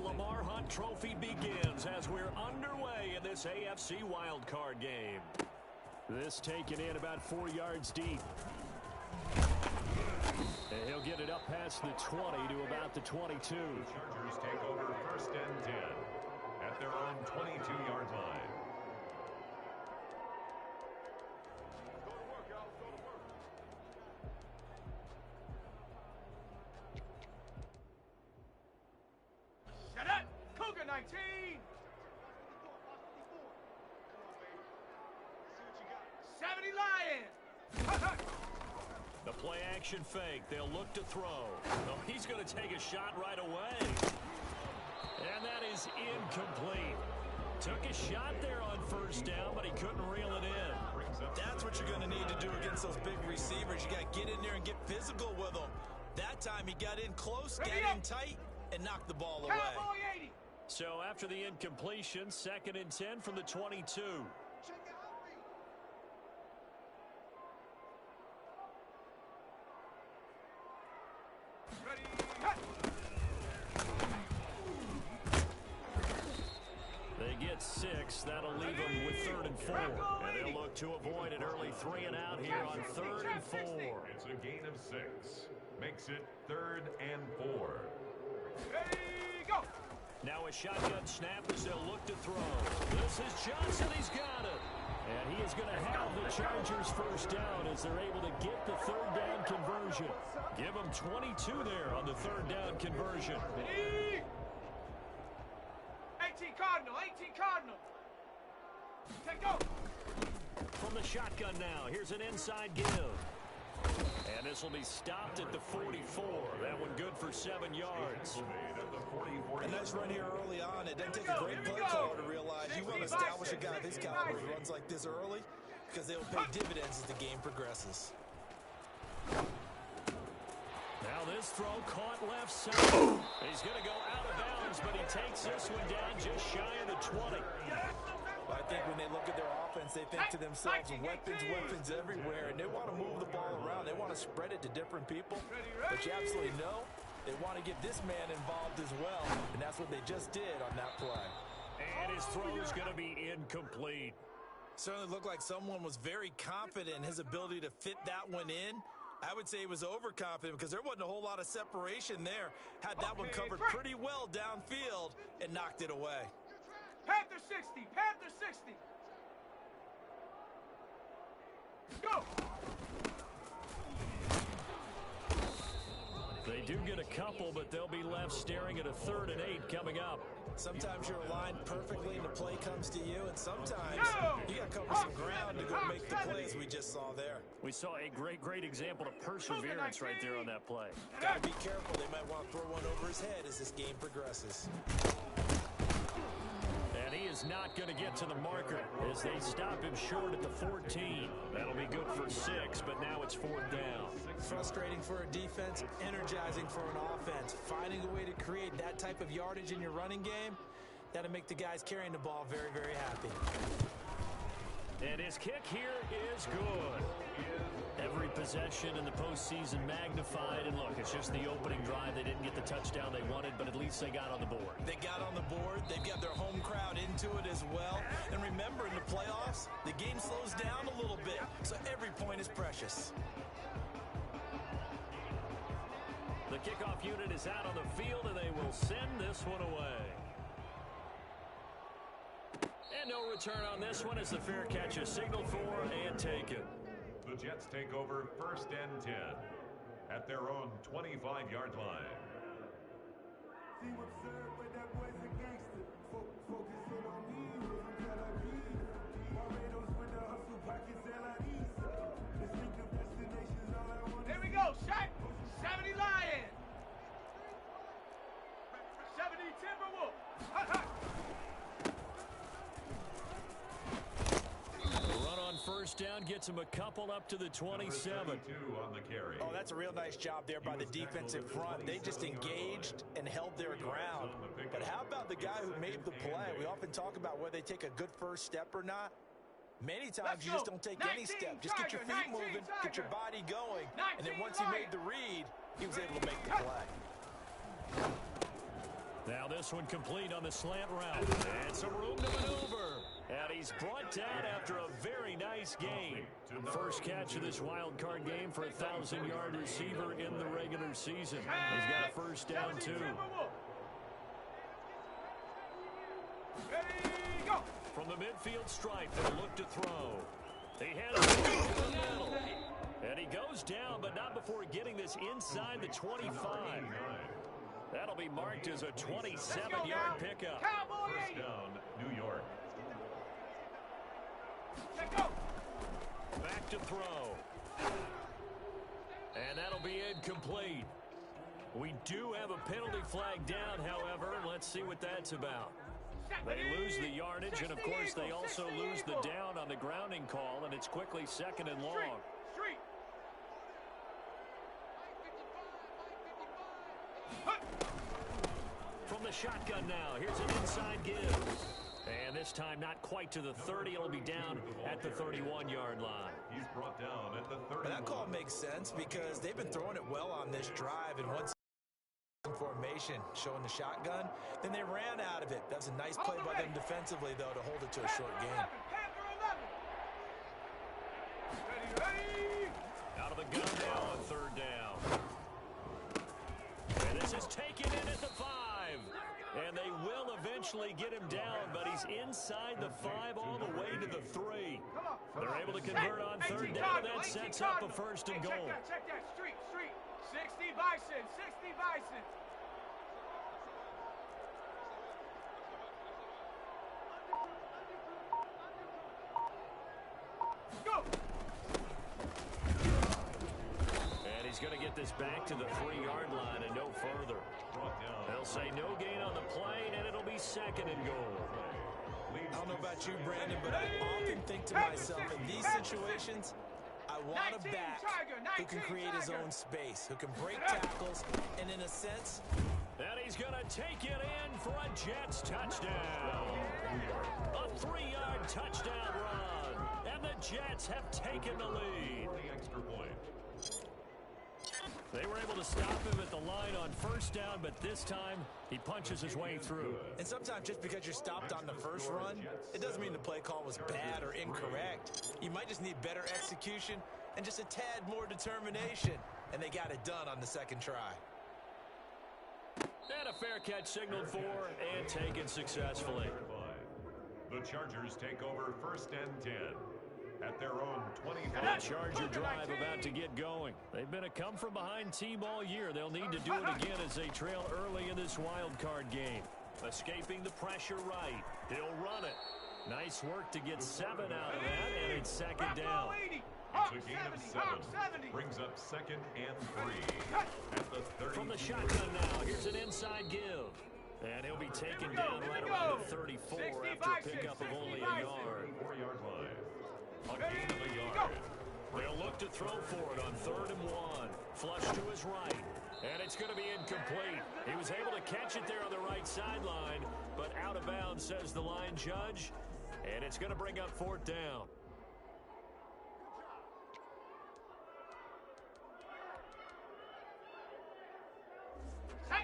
Lamar Hunt Trophy begins as we're underway in this AFC wildcard game. This taken in about 4 yards deep. And he'll get it up past the 20 to about the 22. The Chargers take over 1st and 10 at their own 22-yard line. Shut up! Cougar 19! The play action fake. They'll look to throw. Oh, he's going to take a shot right away. And that is incomplete. Took a shot there on 1st down, but he couldn't reel it in. That's what you're going to need to do against those big receivers. You got to get in there and get physical with them. That time he got in close, got in tight, and knocked the ball away. So after the incompletion, 2nd and 10 from the 22. They get 6. That'll leave them with 3rd and 4. And they'll look to avoid an early 3 and out here on 3rd and 4. It's a gain of 6. Makes it 3rd and 4. Ready, go! Now a shotgun snap as they'll look to throw. This is Johnson. He's got it. And he is going to have the Chargers 1st down as they're able to get the 3rd down conversion. Give them 22 there on the 3rd down conversion. 18 Cardinal, 18 Cardinal. Take go. From the shotgun now, here's an inside give. And this will be stopped at the 44. That one good for 7 yards. A nice run here early on. It doesn't take a great play caller to realize you want to establish a guy of his caliber who runs like this early because they will pay dividends as the game progresses. Now this throw caught left side. He's going to go out of bounds, but he takes this one down just shy of the 20. I think when they look at their offense, they think to themselves, weapons everywhere, and they want to move the ball around. They want to spread it to different people. But you absolutely know they want to get this man involved as well, and that's what they just did on that play. And his throw is going to be incomplete. Certainly looked like someone was very confident in his ability to fit that one in. I would say he was overconfident because there wasn't a whole lot of separation there. Had that one covered pretty well downfield and knocked it away. Panther 60, Panther 60. Go. They do get a couple, but they'll be left staring at a 3rd and 8 coming up. Sometimes you're aligned perfectly and the play comes to you, and sometimes you got to cover some ground to go make the plays we just saw there. We saw a great example of perseverance right there on that play. Got to be careful. They might want to throw one over his head as this game progresses. And he is not going to get to the marker as they stop him short at the 14. That'll be good for 6, but now it's 4th down. Frustrating for a defense, energizing for an offense. Finding a way to create that type of yardage in your running game, that'll make the guys carrying the ball very happy. And his kick here is good. Every possession in the postseason magnified. And look, it's just the opening drive. They didn't get the touchdown they wanted, but at least they got on the board. They got on the board. They've got their home crowd into it as well. And remember, in the playoffs, the game slows down a little bit, so every point is precious. The kickoff unit is out on the field, and they will send this one away. And no return on this one as the fair catch is signaled for and taken. The Jets take over 1st and 10 at their own 25-yard line. There we go, Shaq. 70 Lion. 70 Timberwolf. Run on 1st down gets him a couple up to the 27. On the carry. Oh, that's a real nice job there by the defensive front. They just engaged and held their ground. But how about the guy who made the play? We often talk about whether they take a good first step or not. Many times you just don't take any step. Just get your feet moving, get your body going, and then once he made the read, he was able to make the play. Now this one complete on the slant route. And some room to maneuver. And he's brought down after a very nice gain. First catch of this wild card game for a 1,000-yard receiver in the regular season. He's got a first down, too. From the midfield stripe, they'll look to throw. He has it over the middle. And he goes down, but not before getting this inside the 25. That'll be marked as a 27-yard pickup. First down, New York. Back to throw. And that'll be incomplete. We do have a penalty flag down, however. Let's see what that's about. They lose the yardage, and of course they also lose the down on the grounding call, and it's quickly second and long. From the shotgun now, here's an inside give. And this time not quite to the 30. It'll be down at the 31-yard line. He's brought down at the 31. That call makes sense because they've been throwing it well on this drive, and once formation showing the shotgun, then they ran out of it. That's a nice play by them defensively, though, to hold it to a short game. Out of the gun now on third down. And this is taken in at the 5. And they will eventually get him down, but he's inside the 5 all the way to the 3. They're able to convert on third down, and that sets up a first and goal. Check that. Street. 60 Bison. Go! And he's going to get this back to the 3-yard line and no further. They'll say no gain on the play, and it'll be second and goal. I don't know about you, Brandon, but I often think to myself, in these situations, I want a back who can create his own space, who can break tackles, and in a sense... And he's going to take it in for a Jets touchdown. A 3-yard touchdown run. And the Jets have taken the lead. Extra point. They were able to stop him at the line on first down, but this time he punches his way through. And sometimes just because you're stopped on the first run, it doesn't mean the play call was bad or incorrect. You might just need better execution and just a tad more determination. And they got it done on the second try. And a fair catch signaled for and taken successfully. The Chargers take over first and 10 at their own 25. The Charger drive about to get going. They've been a come-from-behind team all year. They'll need to do it again as they trail early in this wild card game. Escaping the pressure right. He'll run it. Nice work to get 7 out of that, and it's second down. It's a gain of 7. Brings up second and 3 at the 30. From the shotgun now, here's an inside give. And he'll be taken down right around the 34 after a pickup of only a yard. 4-yard line. A gain of a yard. They'll look to throw for it on 3rd and 1. Flush to his right. And it's going to be incomplete. He was able to catch it there on the right sideline, but out of bounds, says the line judge. And it's going to bring up 4th down.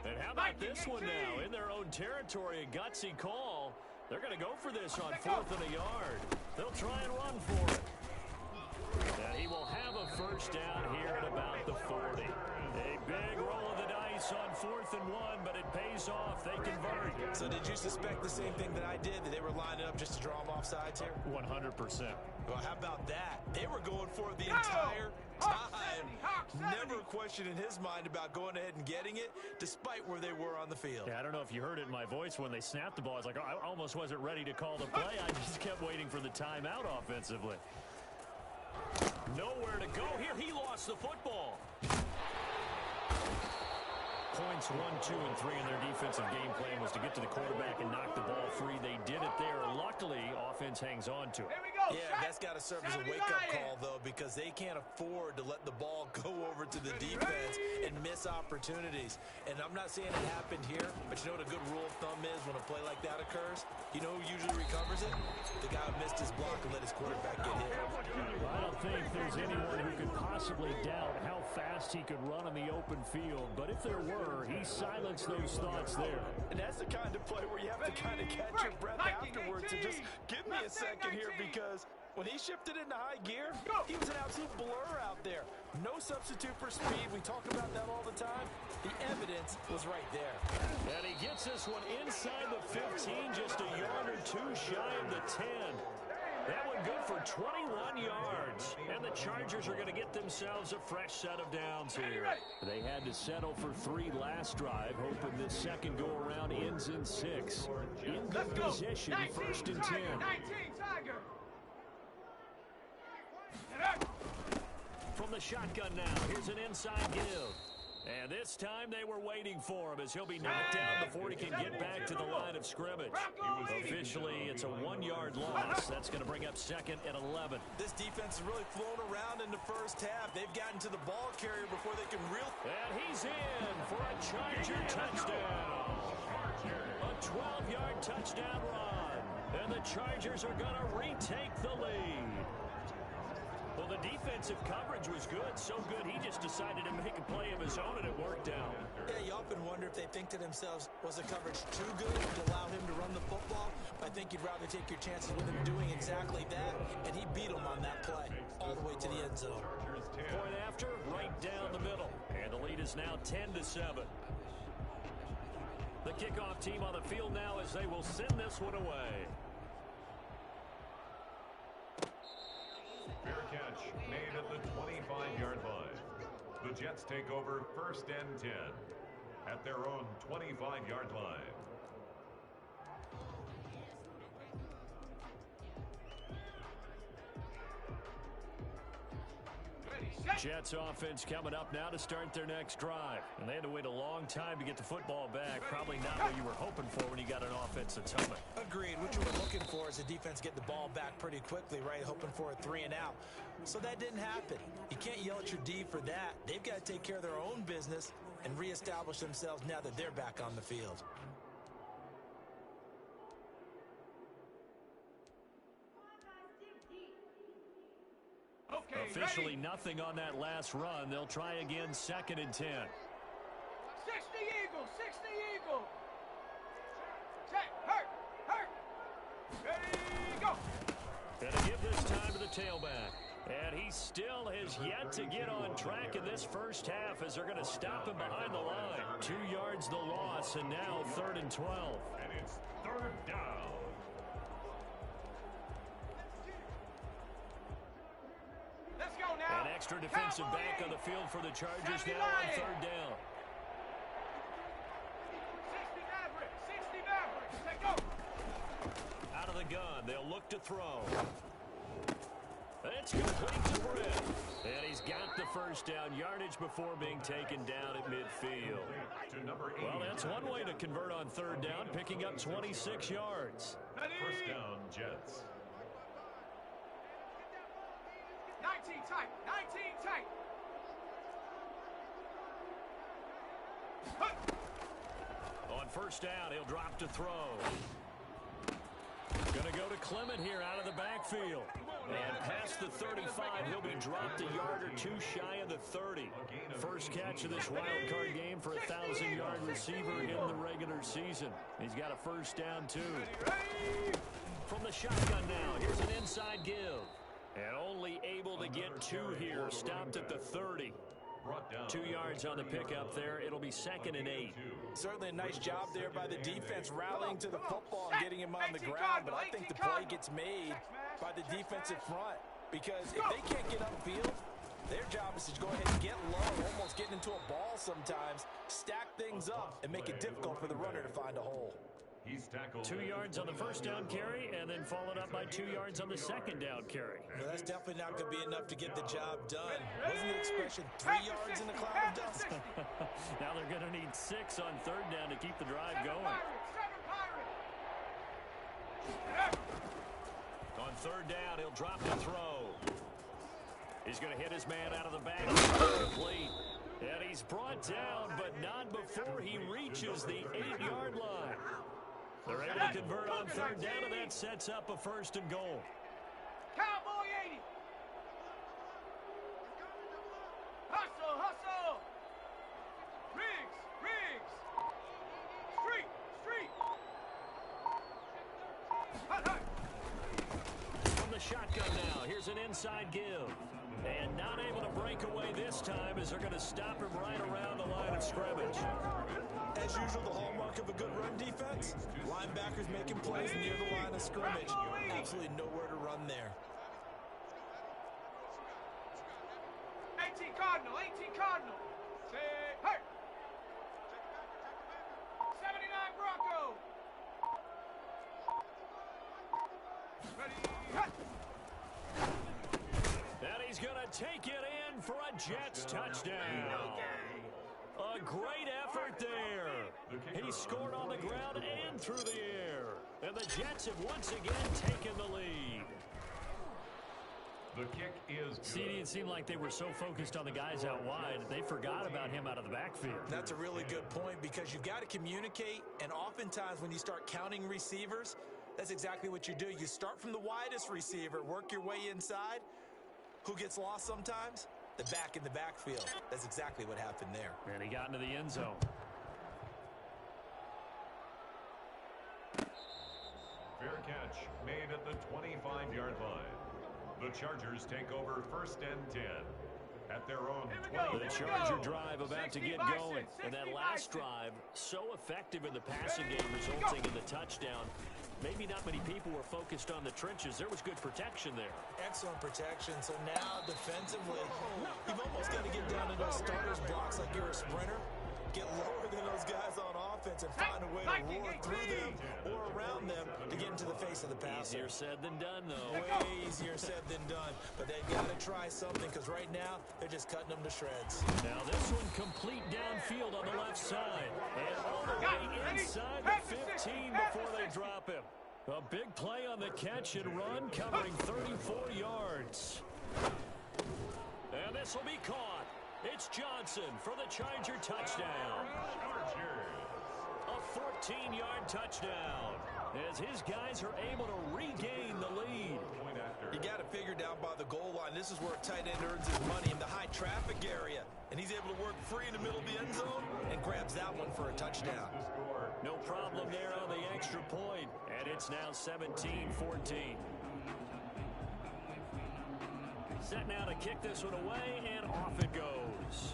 And how about this one now? In their own territory, a gutsy call. They're going to go for this on 4th and a yard. They'll try and run for it. And he will have a first down here at about the 40. A big roll of the dice on 4th and 1, but it pays off. They convert. So did you suspect the same thing that I did, that they were lining up just to draw them off sides here? 100%. Well, how about that? They were going for it the entire time. Never a question in his mind about going ahead and getting it, despite where they were on the field. Yeah, I don't know if you heard it in my voice when they snapped the ball. I was like, oh, I almost wasn't ready to call the play. I just kept waiting for the timeout offensively. Nowhere to go here. He lost the football. Points 1, 2, and 3 in their defensive game plan was to get to the quarterback and knock the ball free. They did it there. Luckily, offense hangs on to it. Yeah, that's got to serve as a wake-up call, though, because they can't afford to let the ball go over to the defense and miss opportunities. And I'm not saying it happened here, but you know what a good rule of thumb is when a play like that occurs? You know who usually recovers it? The guy who missed his block and let his quarterback get hit. I don't think there's anyone who could possibly possibly doubt how fast he could run on the open field, but if there were, he silenced those thoughts there. And that's the kind of play where you have to kind of catch your breath afterwards and just give me a second here, because when he shifted into high gear, he was an absolute blur out there. No substitute for speed. We talk about that all the time. The evidence was right there. And he gets this one inside the 15, just a yard or two shy of the 10. That one good for 21 yards. And the Chargers are going to get themselves a fresh set of downs here. They had to settle for 3 last drive, hoping this second go-around ends in 6. In good position, 1st and 10. 19, Tiger. From the shotgun now, here's an inside give. And this time they were waiting for him as he'll be knocked down before he can get back to the line of scrimmage. Officially, it's a 1-yard loss. That's going to bring up 2nd and 11. This defense has really flown around in the first half. They've gotten to the ball carrier before they can And he's in for a Charger touchdown. A 12-yard touchdown run. And the Chargers are going to retake the lead. Well, the defensive coverage was good, so good he just decided to make a play of his own, and it worked out. Yeah, you often wonder if they think to themselves, was the coverage too good to allow him to run the football? I think you'd rather take your chances with him doing exactly that, and he beat him on that play all the way to the end zone. Point after, right down the middle, and the lead is now 10-7. The kickoff team on the field now as they will send this one away. Fair catch made at the 25-yard line. The Jets take over 1st and 10 at their own 25-yard line. Jets offense coming up now to start their next drive. And they had to wait a long time to get the football back. Probably not what you were hoping for when you got an offense that's humming. Agreed. What you were looking for is the defense get the ball back pretty quickly, right? Hoping for a 3 and out. So that didn't happen. You can't yell at your D for that. They've got to take care of their own business and reestablish themselves now that they're back on the field. Okay, Officially ready? nothing on that last run. They'll try again, 2nd and 10. 60 Eagle, 60 Eagle. Check, hurt. Ready, go. And to give this time to the tailback. And he still has yet to get on track in this first half as they're going to stop him behind the line. 2 yards the loss, and now 3rd and 12. And it's 3rd down. Let's go now. An extra defensive back on the field for the Chargers now on 3rd down. 60 Mavericks. Take go. Out of the gun, they'll look to throw. It's complete to Britt. And he's got the first down yardage before being taken down at midfield. Well, that's one way to convert on 3rd down, picking up 26 yards. First down, Jets. 19 tight. On 1st down, he'll drop to throw. Going to go to Clement here out of the backfield. And past the 35, he'll be dropped a yard or 2 shy of the 30. First catch of this wild card game for a 1,000-yard receiver in the regular season. He's got a first down, too. From the shotgun now, here's an inside give. And only able to get 2 here, stopped at the 30. 2 yards on the pickup there. It'll be 2nd and 8. Certainly a nice job there by the defense, rallying to the football and getting him on the ground. But I think the play gets made by the defensive front, because if they can't get upfield, their job is to go ahead and get low, almost getting into a ball sometimes, stack things up, and make it difficult for the runner to find a hole. He's tackled 2 yards on the first down carry, and then followed up by 2 yards on the second down carry. Well, that's definitely not going to be enough to get the job done. Wasn't the expression 3 yards in a cloud of dust? Now they're going to need 6 on 3rd down to keep the drive going. On 3rd down, he'll drop the throw. He's going to hit his man out of the back. Complete. And he's brought down, but not before he reaches the 8-yard line. They're able to convert on 3rd down, and that sets up a 1st and goal. Cowboy 80. an inside give. And not able to break away this time as they're going to stop him right around the line of scrimmage. As usual, the hallmark of a good run defense, linebackers making plays near the line of scrimmage. Absolutely nowhere to run there. 18 Cardinal, 18 Cardinal. Say, hey. 79 Bronco. Ready, hut. And he's going to take it in for a Jets touchdown. A great effort there. He scored on the ground and through the air. And the Jets have once again taken the lead. The kick is good. See, it seemed like they were so focused on the guys out wide, they forgot about him out of the backfield. That's a really good point because you've got to communicate, and oftentimes when you start counting receivers, that's exactly what you do. You start from the widest receiver, work your way inside. Who gets lost sometimes? The back in the backfield. That's exactly what happened there. And he got into the end zone. Fair catch made at the 25-yard line. The Chargers take over first and 10 at their own 20. The Charger drive about to get going. And that last drive, so effective in the passing game, resulting in the touchdown. Maybe not many people were focused on the trenches. There was good protection there. Excellent protection. So now, defensively, you've almost got to get down to those starters blocks like you're a sprinter. Get lower than those guys on offense and find a way to roar through them or around them to get into the face of the passer. Easier said than done, though. Way easier said than done. But they've got to try something because right now, they're just cutting them to shreds. Now this one complete downfield on the left side. And all the way inside the 15 before they drop him. A big play on the catch and run, covering 34 yards. And this will be caught. It's Johnson for the Charger touchdown. A 14-yard touchdown as his guys are able to regain the lead. You got to figure down by the goal line. This is where a tight end earns his money in the high traffic area. And he's able to work free in the middle of the end zone and grabs that one for a touchdown. No problem there on the extra point. And it's now 17-14. Set now to kick this one away, and off it goes.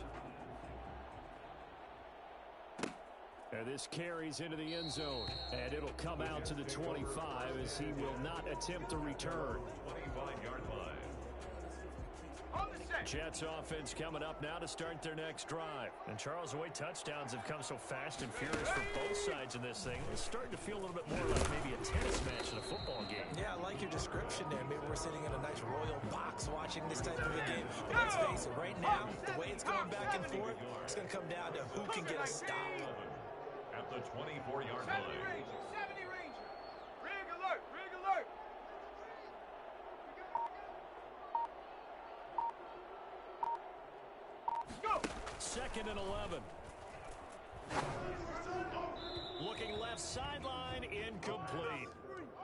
And this carries into the end zone. And it'll come out to the 25 as he will not attempt to return. 25-yard line. Jets offense coming up now to start their next drive. And Charles, the way touchdowns have come so fast and furious for both sides in this thing, it's starting to feel a little bit more like maybe a tennis match in a football game. Yeah, I like your description there. Maybe we're sitting in a nice royal box watching this type of a game. But let's face it, right now, the way it's going back and forth, it's going to come down to who can get a stop. At the 24-yard line. 70 Ranger. Rig alert, rig alert. Go. Second and 11. Looking left sideline, incomplete.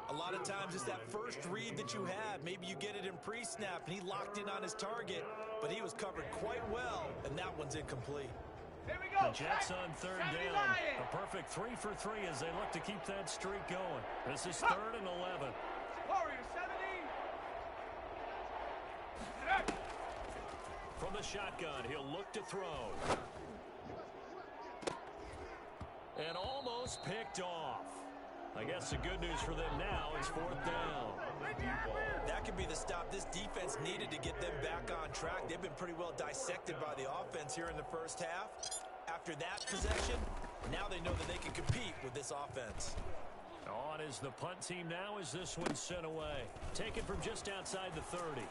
A lot of times it's that first read that you have. Maybe you get it in pre-snap, and he locked in on his target, but he was covered quite well, and that one's incomplete. Here we go. The Jets on third down. A perfect 3 for 3 as they look to keep that streak going. This is third and 11. Warrior 70. From the shotgun, he'll look to throw. And almost picked off. I guess the good news for them now is fourth down. That could be the stop this defense needed to get them back on track. They've been pretty well dissected by the offense here in the first half. After that possession, now they know that they can compete with this offense. On is the punt team now as this one's sent away. Taken from just outside the 30.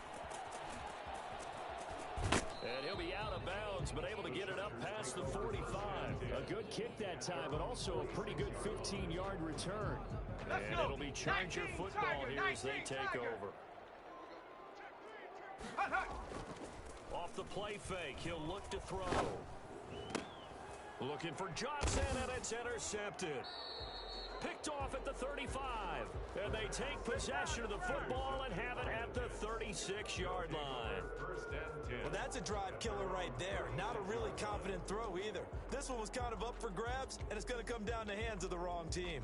And he'll be out of bounds, but able to get it up past the 45. A good kick that time, but also a pretty good 15-yard return. And it'll be Charger football here as they take over. Off the play fake, he'll look to throw. Looking for Johnson, and it's intercepted. Picked off at the 35. And they take possession of the football and have it at the 36-yard line. Well, that's a drive killer right there. Not a really confident throw either. This one was kind of up for grabs, and it's going to come down the hands of the wrong team.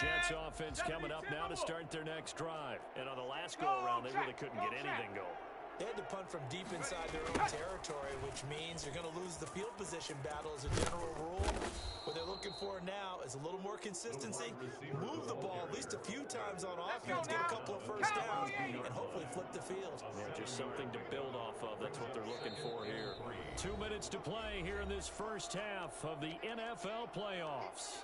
Jets offense coming up now to start their next drive. And on the last go-around, they really couldn't get anything going. They had to punt from deep inside their own territory, which means you're going to lose the field position battle as a general rule. What they're looking for now is a little more consistency, move the ball at least a few times on offense, get a couple of first downs, and hopefully flip the field. Yeah, just something to build off of. That's what they're looking for here. 2 minutes to play here in this first half of the NFL playoffs.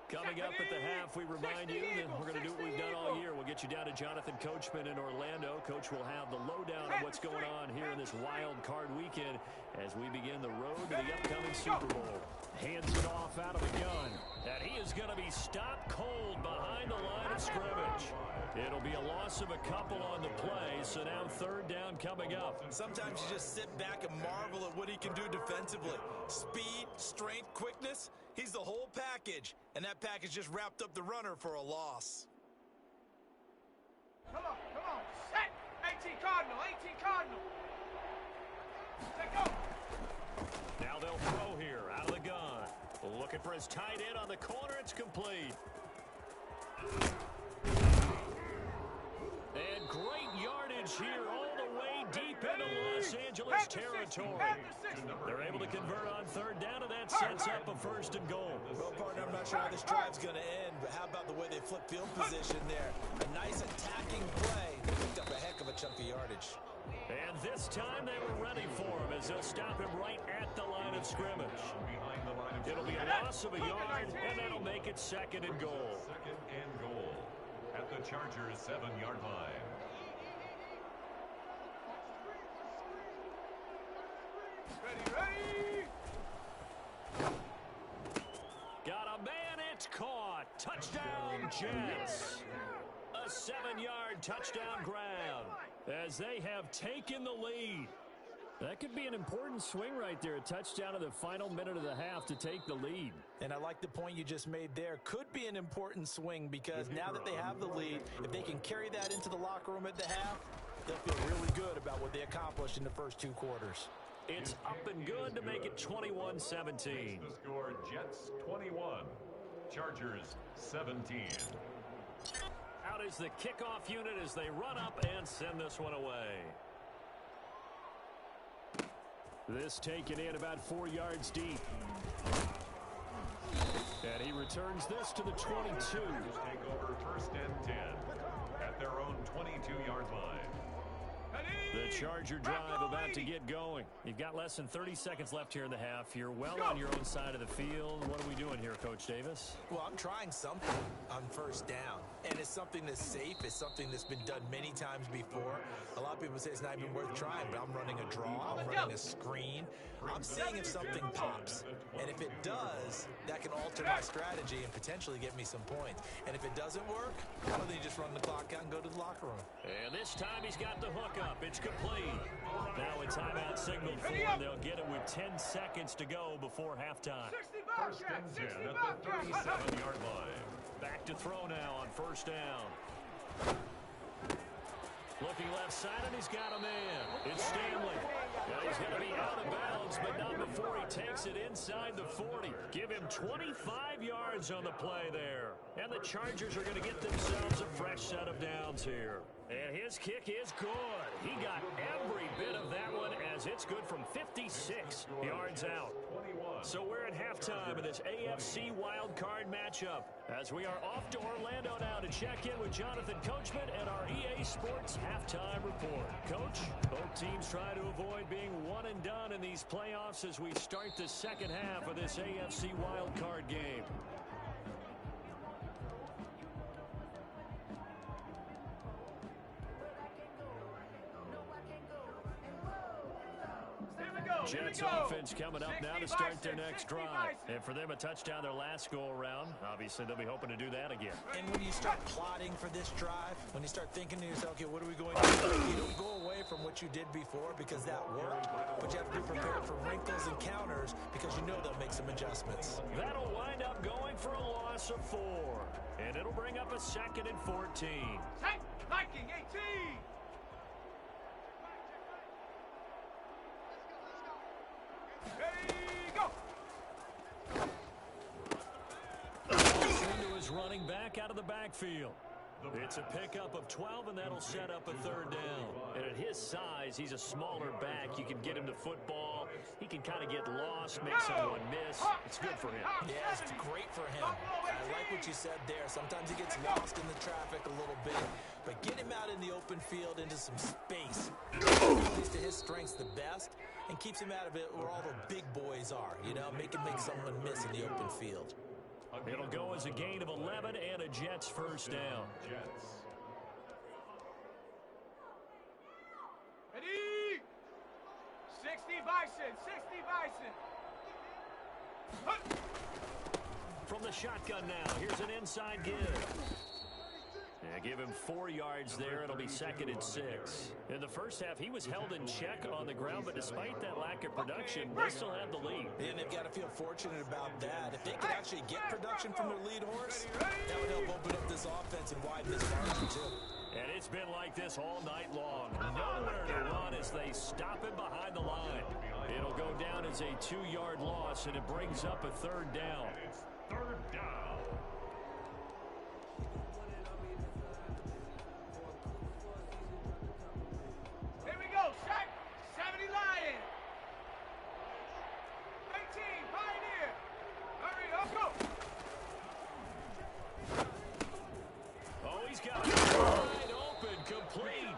Coming up at the half, we remind you that we're going to do what we've done all year. We'll get you down to Jonathan Coachman in Orlando. Coach will have the lowdown on what's going on here in this wild card weekend as we begin the road to the upcoming Super Bowl. Hands it off out of the gun. And he is going to be stopped cold behind the line of scrimmage. It'll be a loss of a couple on the play, so now third down coming up. Sometimes you just sit back and marvel at what he can do defensively. Speed, strength, quickness. He's the whole package, and that package just wrapped up the runner for a loss. Come on, set! 18 Cardinal, 18 Cardinal! Let go! Now they'll throw here, out of the gun. Looking for his tight end on the corner, it's complete. And great yardage here all the way deep into Los Angeles territory. They're able to convert on third down, and that sets up a first and goal. Well, partner, I'm not sure how this drive's going to end, but how about the way they flip field position there? A nice attacking play. They picked up a heck of a chunk of yardage. And this time they were ready for him as they'll stop him right at the line of scrimmage. It'll be a loss of a yard, and that'll make it second and goal. Second and goal at the Chargers' 7-yard line. Ready! Got a man, it's caught. Touchdown, Jets. A 7-yard touchdown grab as they have taken the lead. That could be an important swing right there. A touchdown in the final minute of the half to take the lead. And I like the point you just made there. Could be an important swing because now that they have the lead, if they can carry that into the locker room at the half, they'll feel really good about what they accomplished in the first 2 quarters. It's up and good to make it 21-17. The score, Jets 21, Chargers 17. Out is the kickoff unit as they run up and send this one away. This taken in about 4 yards deep. And he returns this to the 22. Take over first and 10 at their own 22-yard line. The Charger drive about to get going. You've got less than 30 seconds left here in the half. You're well on your own side of the field. What are we doing here, Coach Davis? Well, I'm trying something on first down. And it's something that's safe. It's something that's been done many times before. A lot of people say it's not even worth trying, but I'm running a draw. I'm running a screen. I'm seeing if something pops. And if it does, that can alter my strategy and potentially get me some points. And if it doesn't work, well, then you just run the clock out and go to the locker room. And this time he's got the hook up. It's complete. Now a timeout signal for him. They'll get it with 10 seconds to go before halftime. First and 10 at the 37-yard line. Back to throw now on first down. Looking left side, and he's got a man. It's Stanley. Well, he's going to be out of bounds, but not before he takes it inside the 40. Give him 25 yards on the play there. And the Chargers are going to get themselves a fresh set of downs here. And his kick is good. He got every bit of that one as it's good from 56 yards out. So we're at halftime in this AFC wildcard matchup as we are off to Orlando now to check in with Jonathan Coachman and our EA Sports halftime report. Coach, both teams try to avoid being one and done in these playoffs as we start the second half of this AFC wildcard game. Jets offense coming up now to start their next drive. And for them, a touchdown their last go-around. Obviously, they'll be hoping to do that again. And when you start plotting for this drive, when you start thinking to yourself, okay, what are we going to do? You don't go away from what you did before because that worked, but you have to be prepared for wrinkles and counters because you know they'll make some adjustments. That'll wind up going for a loss of 4. And it'll bring up a second and 14. Viking 18! Ready, go! running back out of the backfield. It's a pickup of 12, and that'll set up a third down. And at his size, he's a smaller back. You can get him to football. He can kind of get lost, make someone miss. It's good for him. Yeah, it's great for him. I like what you said there. Sometimes he gets lost in the traffic a little bit. But get him out in the open field into some space. He plays to his strengths the best and keeps him out of it where all the big boys are. You know, make someone miss in the open field. It'll go as a gain of 11 and a Jets first down. Ready? 60 Bison, 60 Bison. From the shotgun now, here's an inside give. Yeah, give him 4 yards there. It'll be 2nd and 6. In the first half, he was held in check on the ground, but despite that lack of production, they still have the lead. And they've got to feel fortunate about that. If they could actually get production from their lead horse, that would help open up this offense and widen this margin, too. And it's been like this all night long. Nowhere to run as they stop him behind the line. It'll go down as a 2-yard loss, and it brings up a third down. It's third down. Here we go, set. 70 Lion. 18 Pioneer. Hurry up, go. Oh, he's got it wide open, complete.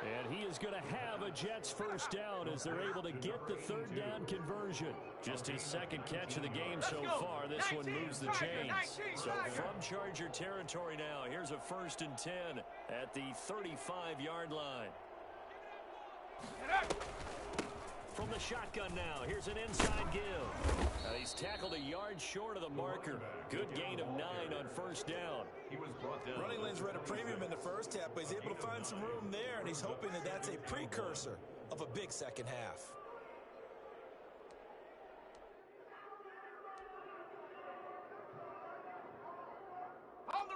And he is going to have a Jets first down as they're able to get the third down conversion. Just his 2nd catch of the game so far. This one moves the chains. So from Charger territory now, here's a 1st and 10 at the 35-yard line. From the shotgun now, here's an inside give. He's tackled a yard short of the marker. Good gain of 9 on first down. He was brought down. Running lanes were at a premium in the first half, but he's able to find some room there, and he's hoping that that's a precursor of a big second half.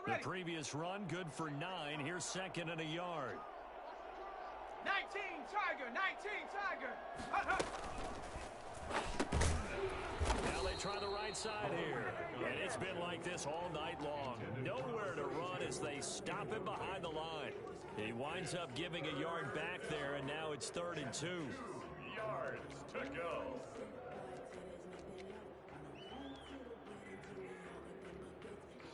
The previous run, good for 9. Here's 2nd and a yard. 19 Tiger, 19 Tiger. Now they try the right side here. And it's been like this all night long. Nowhere to run as they stop him behind the line. He winds up giving a yard back there, and now it's 3rd and 2. Yards to go.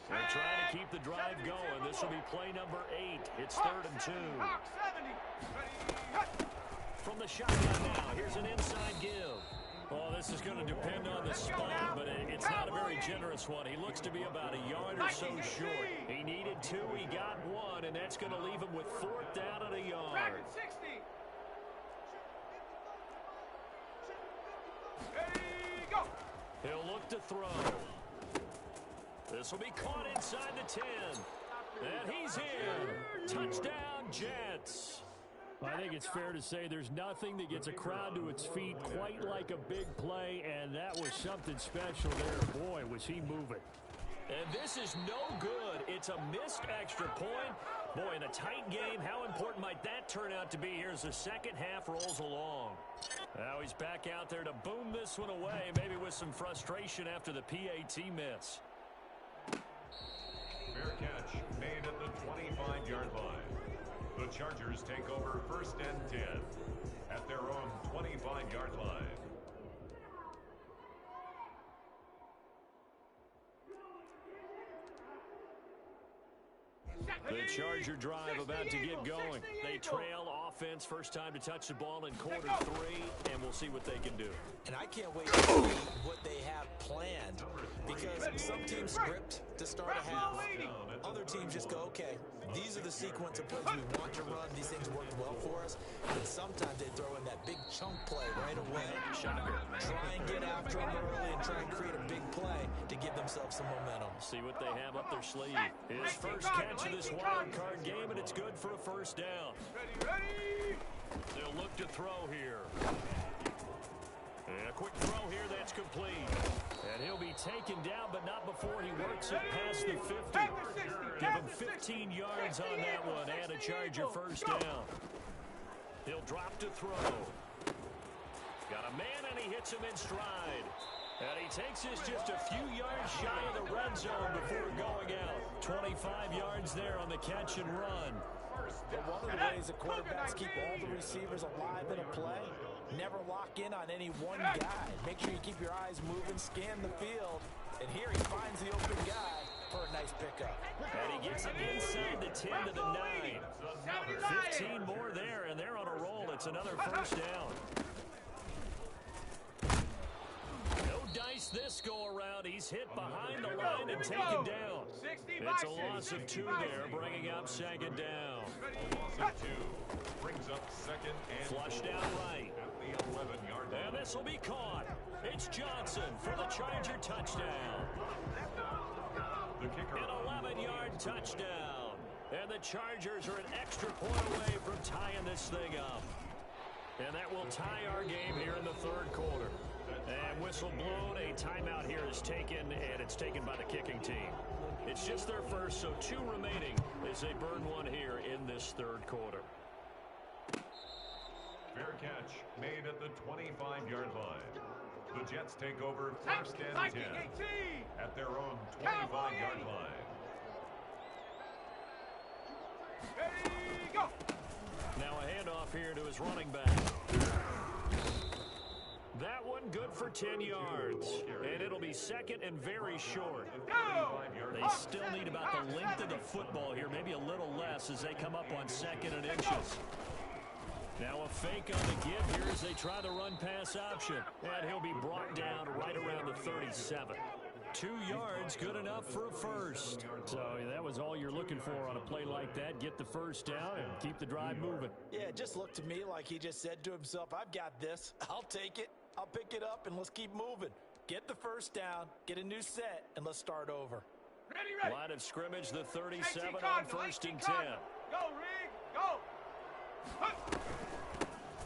They're trying to keep the drive going. This will be play number 8. It's 3rd and 2. From the shotgun now, here's an inside give. Well, this is going to depend on the spot, but it's not a very generous one. He looks to be about a yard or so short. He needed 2, he got 1, and that's going to leave him with 4th down and a yard. He'll look to throw. This will be caught inside the 10. And he's in. Touchdown, Jets. I think it's fair to say there's nothing that gets a crowd to its feet quite like a big play, and that was something special there. Boy, was he moving. And this is no good. It's a missed extra point. Boy, in a tight game, how important might that turn out to be here as the second half rolls along? Now he's back out there to boom this one away, maybe with some frustration after the PAT miss. Fair catch made at the 25-yard line. The Chargers take over 1st and 10 at their own 25-yard line. The Charger drive about to get going. They trail offense, first time to touch the ball in quarter 3, and we'll see what they can do. And I can't wait to see what they have planned, because some teams script to start a half. Other teams just go, okay, these are the sequence of plays we want to run. These things worked well for us. And sometimes they throw in that big chunk play right away. Shocker. Try and get after them early and try and create a big play to give themselves some momentum. See what they have up their sleeve. His first catch of this wild card game, and it's good for a first down. Ready. They'll look to throw here. And a quick throw here, that's complete. And he'll be taken down, but not before he works it past the 50. Give him 15 yards on that one, and a Charger first down. He'll drop to throw. Got a man, and he hits him in stride. And he takes us just a few yards shy of the red zone before going out. 25 yards there on the catch and run. But one of the ways the quarterbacks keep all the receivers alive in a play, never lock in on any one guy. Make sure you keep your eyes moving, scan the field, and here he finds the open guy for a nice pickup. And he gets it inside the 10 to the 9. 15 more there, and they're on a roll. It's another first down. No dice this go-around. He's hit behind the line and taken down. It's a loss of 2 there, bringing up second down. A loss of 2 brings up second and Flushed goal out right. at the 11-yard line. And this will be caught. It's Johnson for the Charger touchdown. The kicker. An 11-yard touchdown. And the Chargers are an extra point away from tying this thing up. And that will tie our game here in the third quarter. And whistle blown, a timeout here is taken, and it's taken by the kicking team. It's just their first, so 2 remaining as they burn 1 here in this third quarter. Fair catch made at the 25-yard line. The Jets take over first and 10 at their own 25-yard line. Ready, go! Now a handoff here to his running back. That one good for 10 yards. And it'll be second and very short. They still need about the length of the football here, maybe a little less as they come up on second and inches. Now a fake on the give here as they try the run-pass option. And he'll be brought down right around the 37. 2 yards, good enough for a first. So that was all you're looking for on a play like that. Get the first down and keep the drive moving. Yeah, it just looked to me like he just said to himself, I've got this. I'll take it. I'll pick it up, and let's keep moving. Get the first down, get a new set, and let's start over. Ready. Line of scrimmage, the 37 on first and 10. Go, Rig, go!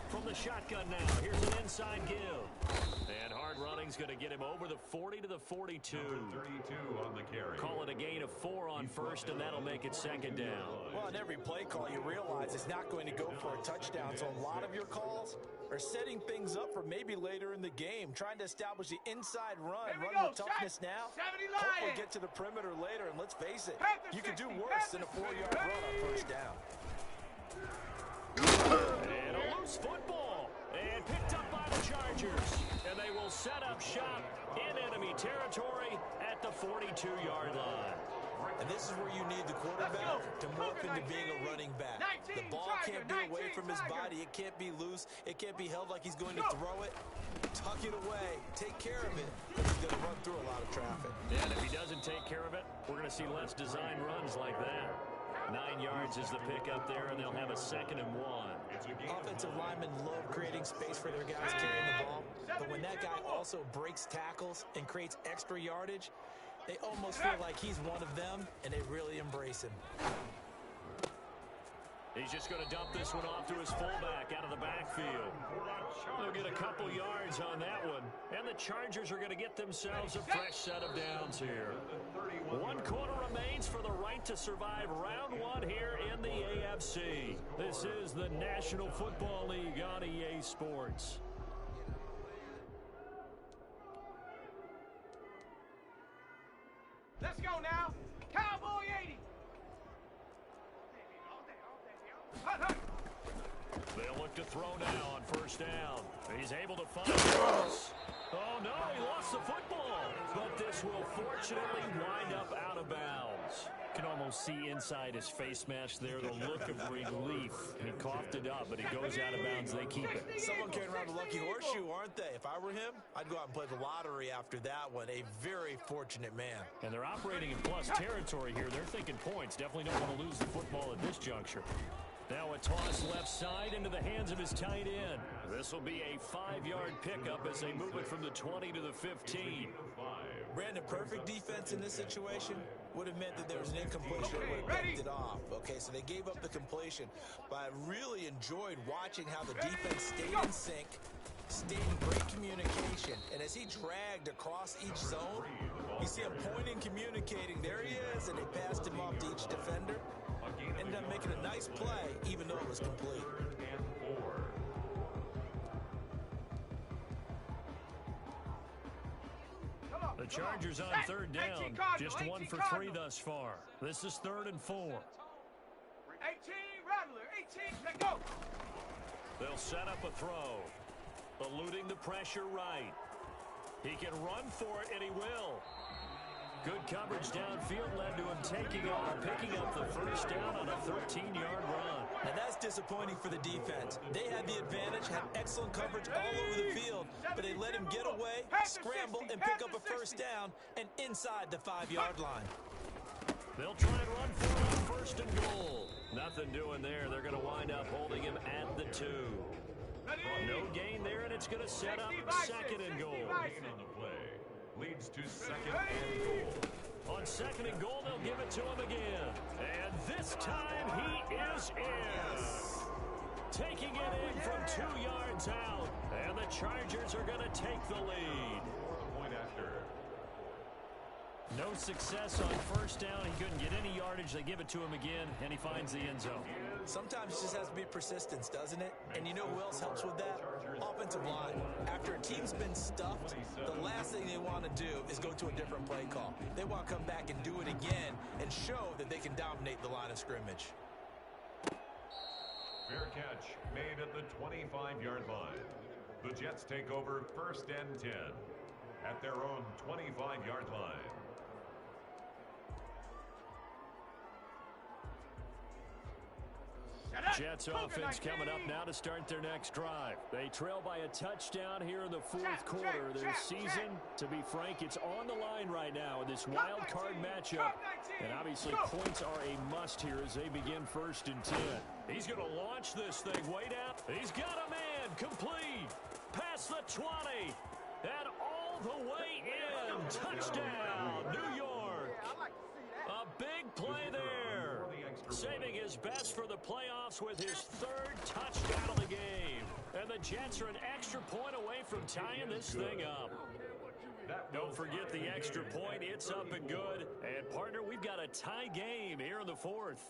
From the shotgun now, here's an inside give. And hard running's going to get him over the 40 to the 42. 32 on the carry. Call it a gain of 4 on first, and that'll make it second down. Well, on every play call, you realize it's not going to go for a touchdown, so a lot of your calls are setting things up for maybe later in the game, trying to establish the inside run with toughness now. Hopefully get to the perimeter later, and let's face it, you can do worse than a 4-yard run on first down. And a loose football. And picked up by the Chargers. And they will set up shop in enemy territory at the 42-yard line. And this is where you need the quarterback to morph into being a running back. The ball can't be away from his body. It can't be loose. It can't be held like he's going to throw it. Tuck it away. Take care of it. He's going to run through a lot of traffic. And if he doesn't take care of it, we're going to see less design runs like that. 9 yards is the pickup there, and they'll have a second and 1. Offensive linemen love creating space for their guys carrying the ball, but when that guy also breaks tackles and creates extra yardage, they almost feel like he's one of them, and they really embrace him. He's just going to dump this one off to his fullback out of the backfield. They'll get a couple yards on that one, and the Chargers are going to get themselves a fresh set of downs here. 1 quarter remains for the right to survive round 1 here in the AFC. This is the National Football League on EA Sports. Let's go now. Cowboy 80. They'll look to throw now on first down. He's able to find Ross. Oh, no, he lost the football. But this will fortunately wind up out of bounds. You can almost see inside his face mask there the look of relief. He coughed it up, but it goes out of bounds. They keep it. Someone carrying around a lucky horseshoe, aren't they? If I were him, I'd go out and play the lottery after that one. A very fortunate man. And they're operating in plus territory here. They're thinking points. Definitely don't want to lose the football at this juncture. Now a toss left side into the hands of his tight end. This will be a 5-yard pickup as they move it from the 20 to the 15. Brandon, perfect defense in this situation would have meant that there was an incompletion that would have picked it off. Okay, so they gave up the completion, but I really enjoyed watching how the defense stayed in sync, stayed in great communication, and as he dragged across each zone, you see him pointing, communicating. There he is, and they passed him off to each defender. Ended up making a nice play, even though it was complete. The Chargers on third down, just 1 for 3 thus far. This is 3rd and 4. 18, Rattler, 18, let go. They'll set up a throw. Eluding the pressure right. He can run for it, and he will. Good coverage downfield led to him picking up the first down on a 13-yard run. Now that's disappointing for the defense. They had the advantage, had excellent coverage all over the field, but they let him get away, scramble, and pick up a first down and inside the 5-yard line. They'll try and run for it on 1st and goal. Nothing doing there. They're going to wind up holding him at the 2. No gain there, and it's going to set up 2nd and goal. Gain on the play leads to 2nd and goal. On 2nd and goal, they'll give it to him again. And this time he is in. Taking it in from 2 yards out. And the Chargers are going to take the lead. Point after. No success on 1st down. He couldn't get any yardage. They give it to him again, and he finds the end zone. Sometimes it just has to be persistence, doesn't it? And you know who else helps with that? Offensive line. After a team's been stuffed, the last thing they want to do is go to a different play call. They want to come back and do it again and show that they can dominate the line of scrimmage. Fair catch made at the 25-yard line. The Jets take over 1st and 10 at their own 25-yard line. Jets offense coming up now to start their next drive. They trail by a touchdown here in the 4th quarter. Their season, to be frank, it's on the line right now in this wild card matchup. And obviously points are a must here as they begin 1st and 10. He's going to launch this thing way down. He's got a man complete. Past the 20. And all the way in. Touchdown, New York. A big play there. Saving his best for the playoffs with his 3rd touchdown of the game. And the Jets are an extra point away from tying this thing up. Don't forget the extra point. It's up and good. And, partner, we've got a tie game here in the 4th.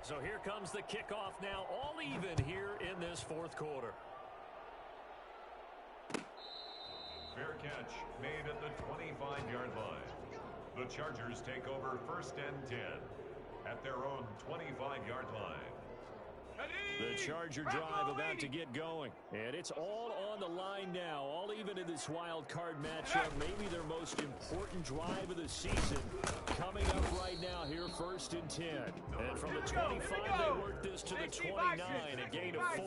So here comes the kickoff now, all even here in this 4th quarter. Fair catch made at the 25-yard line. The Chargers take over 1st and 10 at their own 25-yard line. The Charger drive about to get going. And it's all on the line now, all even in this wild card matchup. Maybe their most important drive of the season coming up right now here, 1st and 10. And from the 25, they work this to the 29, a gain of 4.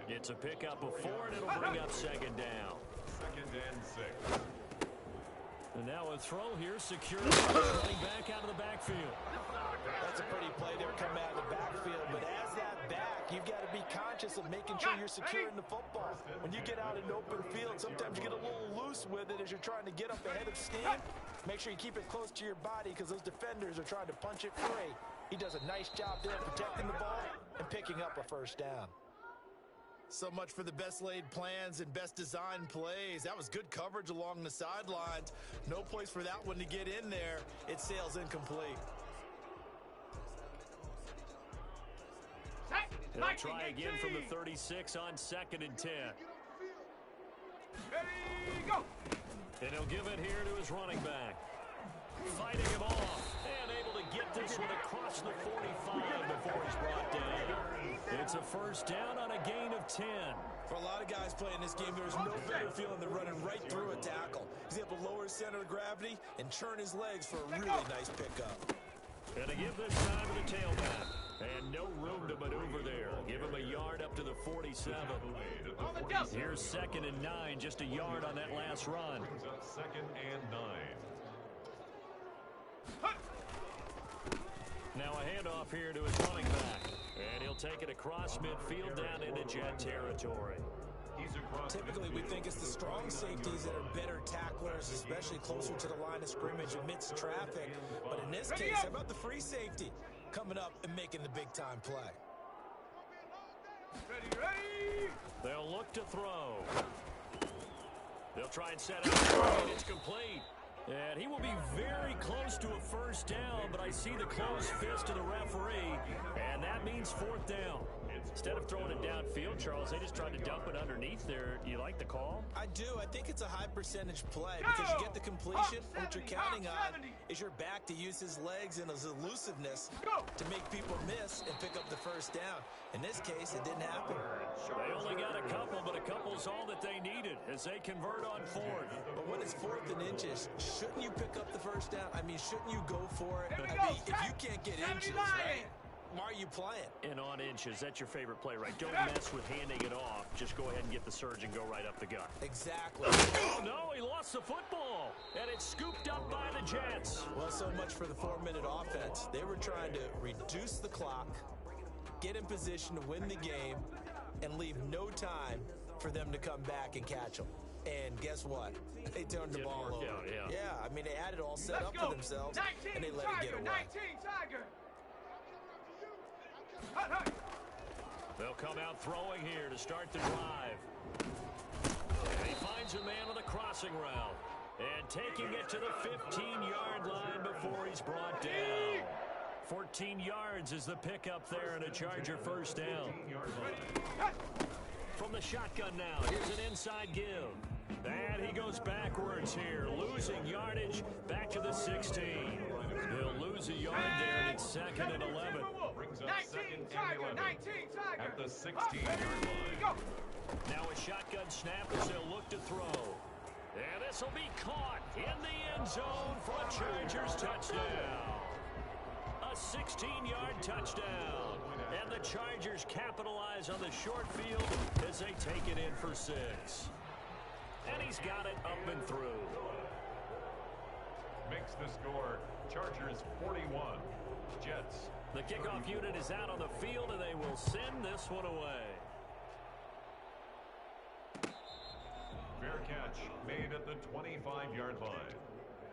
It's a pickup of 4, and it'll bring up 2nd down. 2nd and 6. And now a throw here, secured, running back out of the backfield. That's a pretty play there coming out of the backfield, but as that back, you've got to be conscious of making sure you're securing the football. When you get out in open field, sometimes you get a little loose with it as you're trying to get up ahead of steam. Make sure you keep it close to your body because those defenders are trying to punch it free. He does a nice job there protecting the ball and picking up a 1st down. So much for the best laid plans and best designed plays. That was good coverage along the sidelines. No place for that one to get in there. It sails incomplete. They'll try again from the 36 on 2nd and 10. Ready, go. And he'll give it here to his running back. Fighting him off. And able to get this one across the 45 before he's brought down. It's a 1st down on a gain of 10. For a lot of guys playing this game, there's no better feeling than running right through a tackle. He's able to lower his center of gravity and churn his legs for a really nice pickup. And to give this time to the tailback. And no room to maneuver there. Give him a yard up to the 47. Here's 2nd and 9, just a yard on that last run. 2nd and 9. Now a handoff here to his running back. And he'll take it across midfield down into Jet territory. Typically, we think it's the strong safeties that are better tacklers, especially closer to the line of scrimmage amidst traffic. But in this case, how about the free safety coming up and making the big-time play? Ready. They'll look to throw. They'll try and set up, and it's complete. And he will be very close to a first down, but I see the closed fist of the referee, and that means fourth down. Instead of throwing it downfield, Charles, they just tried to dump it underneath there. Do you like the call? I do. I think it's a high percentage play because you get the completion. What you're counting on is your back to use his legs and his elusiveness to make people miss and pick up the first down. In this case, it didn't happen. They only got a couple, but a couple's all that they needed as they convert on fourth. But when it's 4th and inches, shouldn't you pick up the first down? I mean, shouldn't you go for it? I mean, if you can't get inches, right? Why are you playing? And on inches, that's your favorite play, right? Don't mess with handing it off. Just go ahead and get the surge and go right up the gut. Exactly. Oh, no, he lost the football. And it's scooped up by the Jets. Well, so much for the 4-minute offense. They were trying to reduce the clock, get in position to win the game, and leave no time for them to come back and catch them. And guess what? They turned the ball over. Yeah, I mean, they had it all set up for themselves, and they let it get away. 19 Tiger. They'll come out throwing here to start the drive. And he finds a man on the crossing route. And taking it to the 15-yard line before he's brought down. 14 yards is the pickup there and a Charger first down. From the shotgun now, here's an inside give. And he goes backwards here, losing yardage back to the 16. He'll lose a yard there, and it's 2nd and 11. Brings up 2nd and 11 at the 16-yard line. Now a shotgun snap as they'll look to throw. And this will be caught in the end zone for a Chargers touchdown. A 16-yard touchdown. And the Chargers capitalize on the short field as they take it in for 6. And he's got it up and through. Makes the score Chargers 41, Jets. The kickoff unit is out on the field, and they will send this one away. Fair catch made at the 25-yard line.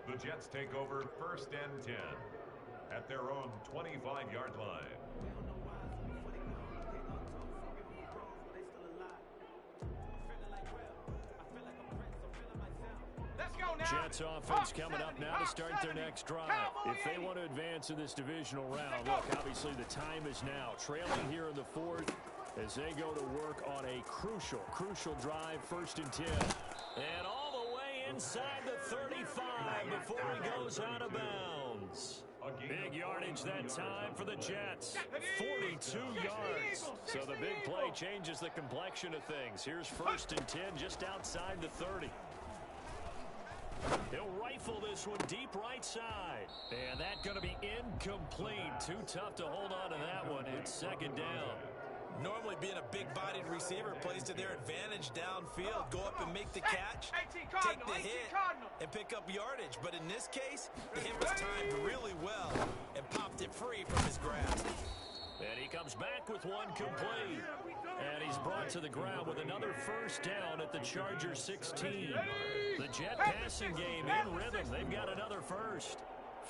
The Jets take over 1st and 10 at their own 25-yard line. Jets offense coming up now to start their next drive. If they want to advance in this divisional round, look, obviously the time is now. Trailing here in the 4th as they go to work on a crucial drive, 1st and 10. And all the way inside the 35 before he goes out of bounds. Big yardage that time for the Jets. 42 yards. So the big play changes the complexion of things. Here's 1st and 10 just outside the 30. He'll rifle this one deep right side. And that's going to be incomplete. Too tough to hold on to that one. It's 2nd down. Normally being a big-bodied receiver plays to their advantage downfield. Go up and make the catch, take the hit, and pick up yardage. But in this case, the hit was timed really well and popped it free from his grasp. And he comes back with one complete. And he's brought to the ground with another first down at the Chargers 16. The Jet passing game in rhythm. They've got another first.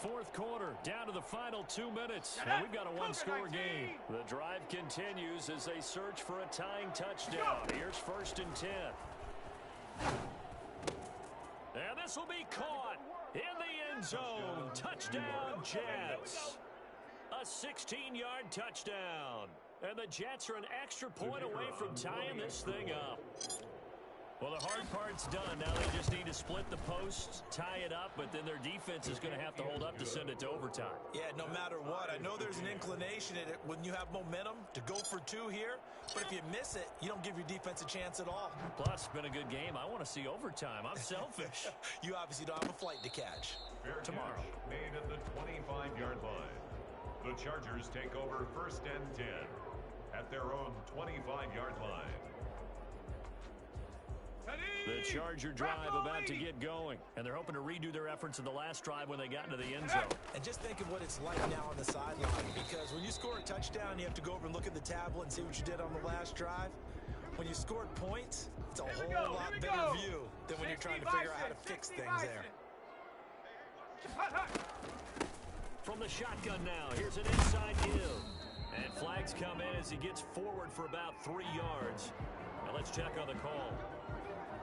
4th quarter, down to the final 2 minutes. And we've got a one-score game. The drive continues as they search for a tying touchdown. Here's 1st and 10. And this will be caught in the end zone. Touchdown, Jets. A 16-yard touchdown. And the Jets are an extra point away from tying this thing up. Well, the hard part's done. Now they just need to split the posts, tie it up, but then their defense is going to have to hold up to send it to overtime. Yeah, no matter what. I know there's an inclination in it when you have momentum to go for 2 here, but if you miss it, you don't give your defense a chance at all. Plus, it's been a good game. I want to see overtime. I'm selfish. You obviously don't have a flight to catch. Fair tomorrow. Catch made at the 25-yard line. The Chargers take over 1st and 10 at their own 25-yard line. The Charger drive about to get going, and they're hoping to redo their efforts in the last drive when they got into the end zone. And just think of what it's like now on the sideline, because when you score a touchdown, you have to go over and look at the tablet and see what you did on the last drive. When you scored points, it's a whole lot better view than when you're trying to figure out how to fix things there. From the shotgun now, here's an inside give. And flags come in as he gets forward for about 3 yards. Now let's check on the call.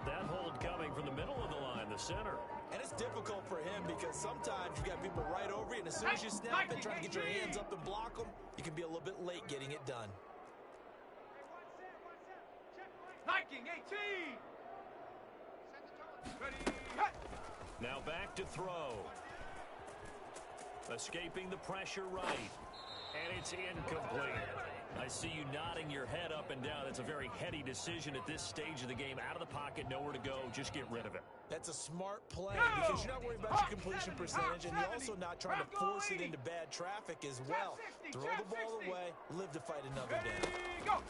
That hold coming from the middle of the line, the center. And it's difficult for him because sometimes you got people right over you, and as soon as you snap it, trying to get your hands up and block them, you can be a little bit late getting it done. Viking 18. Ready. Now back to throw. Escaping the pressure right. And it's incomplete. I see you nodding your head up and down. It's a very heady decision at this stage of the game. Out of the pocket, nowhere to go. Just get rid of it. That's a smart play because you're not worried about your completion percentage, and you're also not trying to force it into bad traffic as well. Throw the ball away, live to fight another day. Go.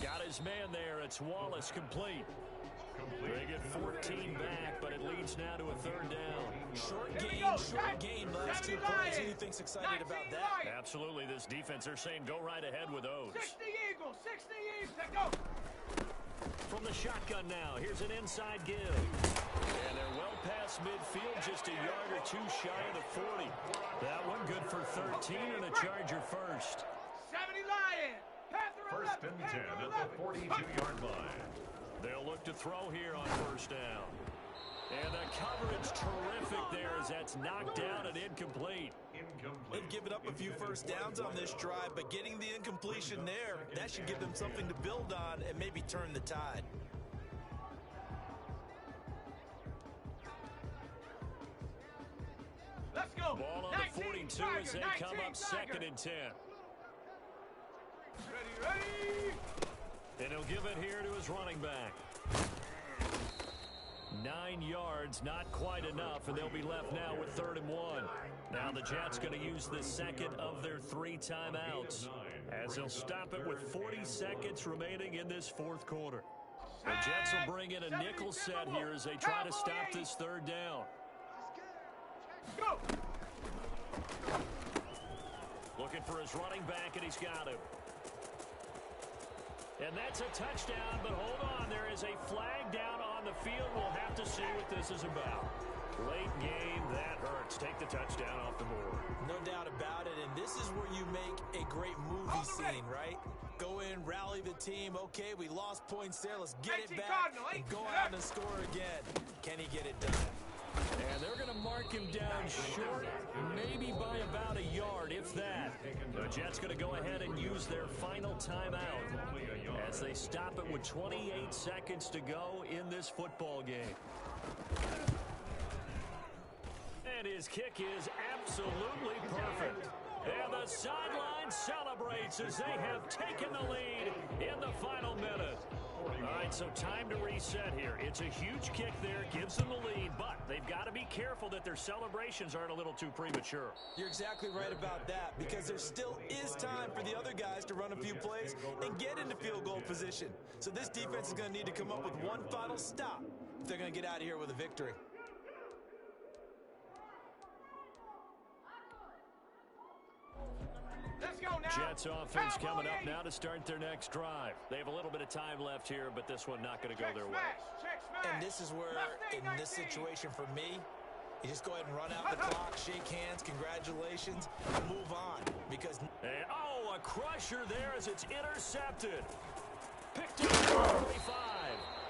Got his man there. It's Wallace complete. They get 14 back, but it leads now to a third down. Short gain, last 2 plays. Who do you think's excited about that? Absolutely, this defense, they're saying go right ahead with those. 60 Eagles, 60 Eagles, go! From the shotgun now, here's an inside give. And they're well past midfield, just a yard or two shy of the 40. That one good for 13 and a Charger first. 70 Lion, Panther 11, First and 10 at the 42-yard line. They'll look to throw here on first down. And the coverage terrific there as that's knocked down and incomplete. They've given up a few first downs on this drive, but getting the incompletion there, that should give them something to build on and maybe turn the tide. Let's go. Ball on the 42 as they come up second and 10. Ready. And he'll give it here to his running back. 9 yards, not quite enough, and they'll be left now with 3rd and 1. Now the Jets going to use the second of their 3 timeouts as they'll stop it with 40 seconds remaining in this 4th quarter. The Jets will bring in a nickel set here as they try to stop this 3rd down. Go. Looking for his running back, and he's got him. And that's a touchdown, but hold on. There is a flag down on the field. We'll have to see what this is about. Late game, that hurts. Take the touchdown off the board. No doubt about it, and this is where you make a great movie scene, right? Go in, rally the team. Okay, we lost points there. Let's get it back and go out and score again. Can he get it done? And they're going to mark him down short, maybe by about a yard, if that. The Jets going to go ahead and use their final timeout as they stop it with 28 seconds to go in this football game. And his kick is absolutely perfect. And the sideline celebrates as they have taken the lead in the final minute. All right, so time to reset here. It's a huge kick there, gives them the lead, but they've got to be careful that their celebrations aren't a little too premature. You're exactly right about that because there still is time for the other guys to run a few plays and get into field goal position. So this defense is going to need to come up with one final stop if they're going to get out of here with a victory. Let's go now. Jets offense coming up now to start their next drive. They have a little bit of time left here, but this one not going to go their way. And this is where, in this situation for me, you just go ahead and run out the clock, shake hands, congratulations, and move on. Because and, oh, a crusher there as it's intercepted. Picked up at 25,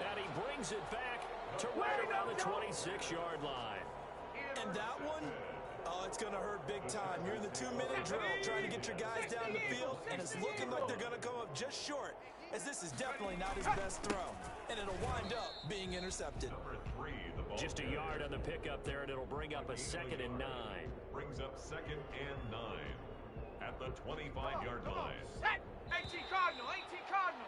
and he brings it back to right around the 26-yard line. And that one, oh, it's going to hurt big time. You're in the 2-minute drill trying to get your guys down the field, and it's looking like they're going to come up just short, as this is definitely not his best throw. And it'll wind up being intercepted. Just a yard on the pickup there, and it'll bring up a 2nd and 9. Brings up 2nd and 9 at the 25-yard line. 18 Cardinal, 18 Cardinal.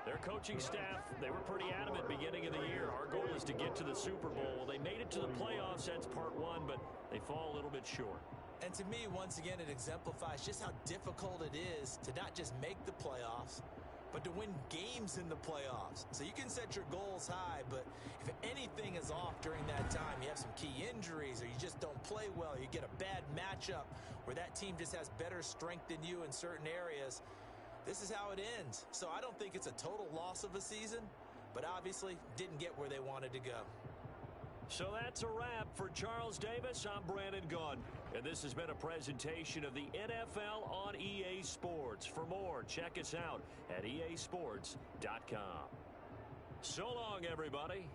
Their coaching staff, they were pretty adamant beginning of the year. Our goal is to get to the Super Bowl. Well, they made it to the playoffs. That's part 1, but they fall a little bit short. And to me, once again, it exemplifies just how difficult it is to not just make the playoffs, but to win games in the playoffs. So you can set your goals high, but if anything is off during that time, you have some key injuries or you just don't play well, you get a bad matchup where that team just has better strength than you in certain areas, this is how it ends. So I don't think it's a total loss of a season, but obviously didn't get where they wanted to go. So that's a wrap for Charles Davis. I'm Brandon Gaudin, and this has been a presentation of the NFL on EA Sports. For more, check us out at easports.com. So long, everybody.